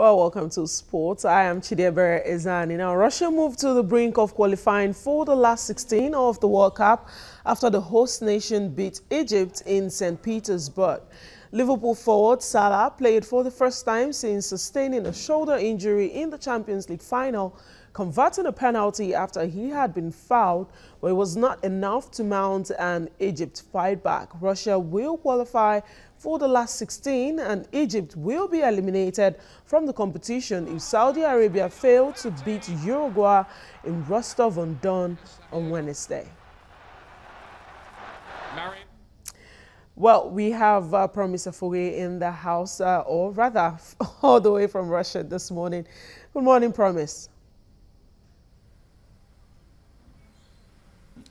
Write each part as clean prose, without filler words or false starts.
Well, welcome to sports. I am Chidebere Ezani. Now, Russia moved to the brink of qualifying for the last 16 of the World Cup after the host nation beat Egypt in St. Petersburg. Liverpool forward Salah played for the first time since sustaining a shoulder injury in the Champions League final, converting a penalty after he had been fouled, but it was not enough to mount an Egypt fight back. Russia will qualify for the last 16 and Egypt will be eliminated from the competition if Saudi Arabia fail to beat Uruguay in Rostov-on-Don on Wednesday. Well, we have Promise Afoge in the house, or rather, all the way from Russia this morning. Good morning, Promise.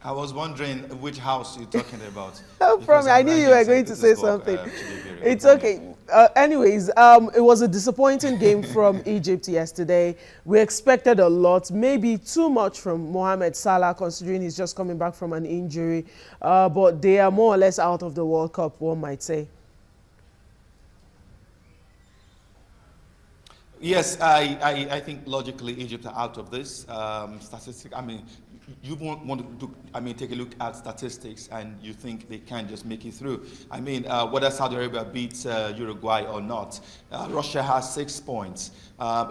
I was wondering which house you're talking about. Promise, I knew you were going to say something. It's okay. Anyways, it was a disappointing game from Egypt yesterday. We expected a lot, maybe too much from Mohamed Salah, considering he's just coming back from an injury. But they are more or less out of the World Cup, one might say. Yes, I think logically Egypt are out of this. Statistic. I mean, you won't want to take a look at statistics and you think they can just make it through. I mean, whether Saudi Arabia beats Uruguay or not, Russia has 6 points.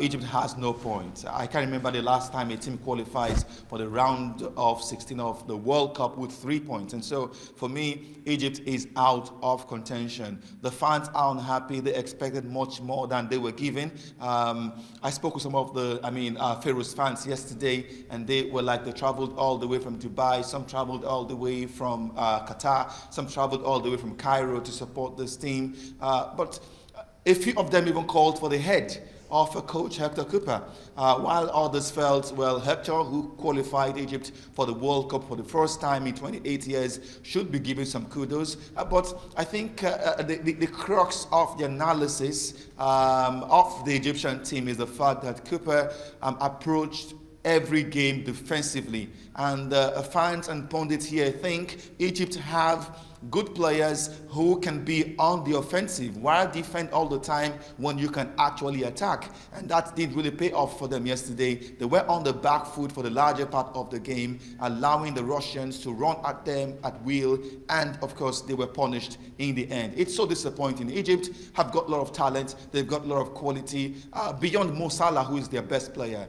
Egypt has no points. I can't remember the last time a team qualifies for the round of 16 of the World Cup with 3 points. And so, for me, Egypt is out of contention. The fans are unhappy. They expected much more than they were given. I spoke with some of the, Pharaoh's fans yesterday, and they were like, they traveled all the way from Dubai, some traveled all the way from Qatar, some traveled all the way from Cairo to support this team. But a few of them even called for the head of Coach Hector Cooper, while others felt, well, Hector, who qualified Egypt for the World Cup for the first time in 28 years, should be given some kudos. But I think the crux of the analysis of the Egyptian team is the fact that Cooper approached every game defensively. And fans and pundits here think Egypt have good players who can be on the offensive while defend all the time when you can actually attack. And that didn't really pay off for them yesterday. They were on the back foot for the larger part of the game, allowing the Russians to run at them at will. And of course, they were punished in the end. It's so disappointing. Egypt have got a lot of talent. They've got a lot of quality. Beyond Mo Salah, who is their best player,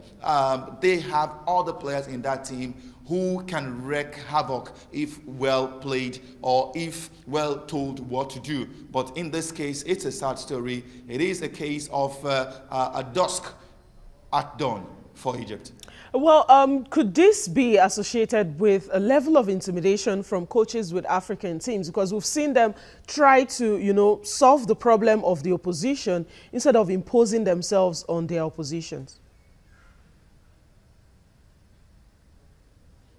they have other players in that team who can wreak havoc if well played or if well told what to do. But in this case, it's a sad story. It is a case of a dusk at dawn for Egypt. Well, could this be associated with a level of intimidation from coaches with African teams? Because we've seen them try to, solve the problem of the opposition instead of imposing themselves on their oppositions.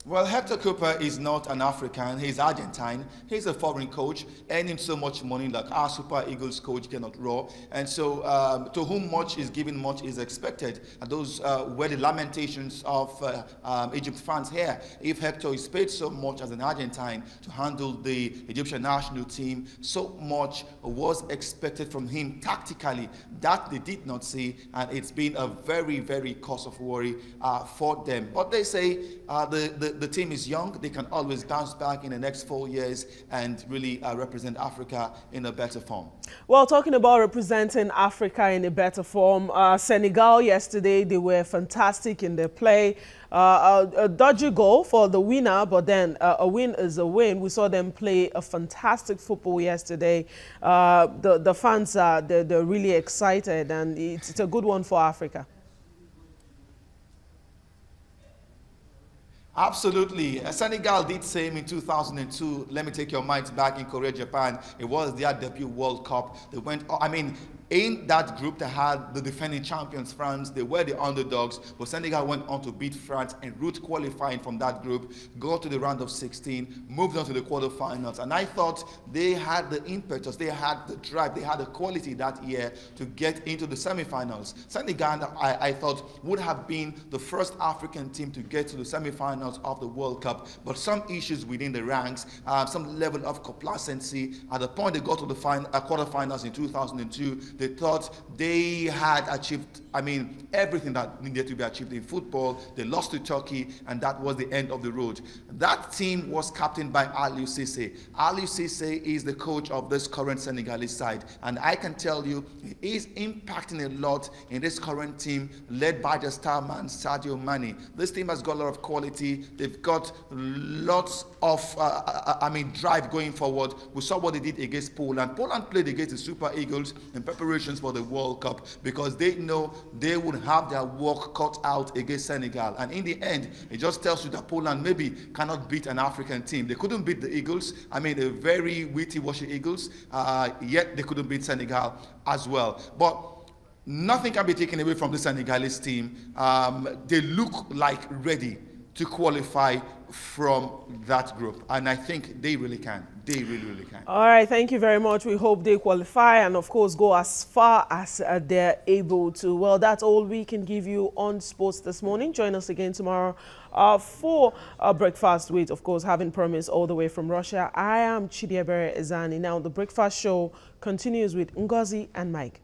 Well, Hector Cooper is not an African. He's Argentine. He's a foreign coach, earning so much money like our Super Eagles coach cannot roar. And so to whom much is given, much is expected. And those were the lamentations of Egypt fans here. If Hector is paid so much as an Argentine to handle the Egyptian national team, so much was expected from him tactically. That they did not see, and it's been a very, very cause of worry for them. But they say the team is young. They can always bounce back in the next 4 years and really represent Africa in a better form. Well, talking about representing Africa in a better form, Senegal yesterday, they were fantastic in their play. A dodgy goal for the winner, but then a win is a win. We saw them play a fantastic football yesterday. The fans, they're really excited, and it's a good one for Africa. Absolutely. Senegal did same in 2002. Let me take your minds back in Korea, Japan. It was their debut World Cup. They went, in that group that had the defending champions, France. They were the underdogs, but Senegal went on to beat France en route qualifying from that group, go to the round of 16, moved on to the quarterfinals. And I thought they had the impetus, they had the drive, they had the quality that year to get into the semifinals. Senegal, I thought, would have been the first African team to get to the semifinals of the World Cup, but some issues within the ranks, some level of complacency. At the point they got to the quarterfinals in 2002, they thought they had achieved I mean, everything that needed to be achieved in football. They lost to Turkey, and that was the end of the road. That team was captained by Aliou Cissé. Aliou Cissé is the coach of this current Senegalese side, and I can tell you, he is impacting a lot in this current team, led by the star man Sadio Mane. This team has got a lot of quality. They've got lots of, drive going forward. We saw what they did against Poland. Poland played against the Super Eagles in preparations for the World Cup because they know they would have their work cut out against Senegal. And in the end, it just tells you that Poland maybe cannot beat an African team. They couldn't beat the Eagles. I mean, the very witty-washy Eagles, yet they couldn't beat Senegal as well. But nothing can be taken away from the Senegalese team. They look like ready to qualify from that group, and I think they really can. They really, really can. All right, thank you very much. We hope they qualify and, of course, go as far as they're able to. Well, that's all we can give you on sports this morning. Join us again tomorrow for breakfast with, of course, having promised all the way from Russia. I am Chidiebere Ezani. Now, the breakfast show continues with Ngozi and Mike.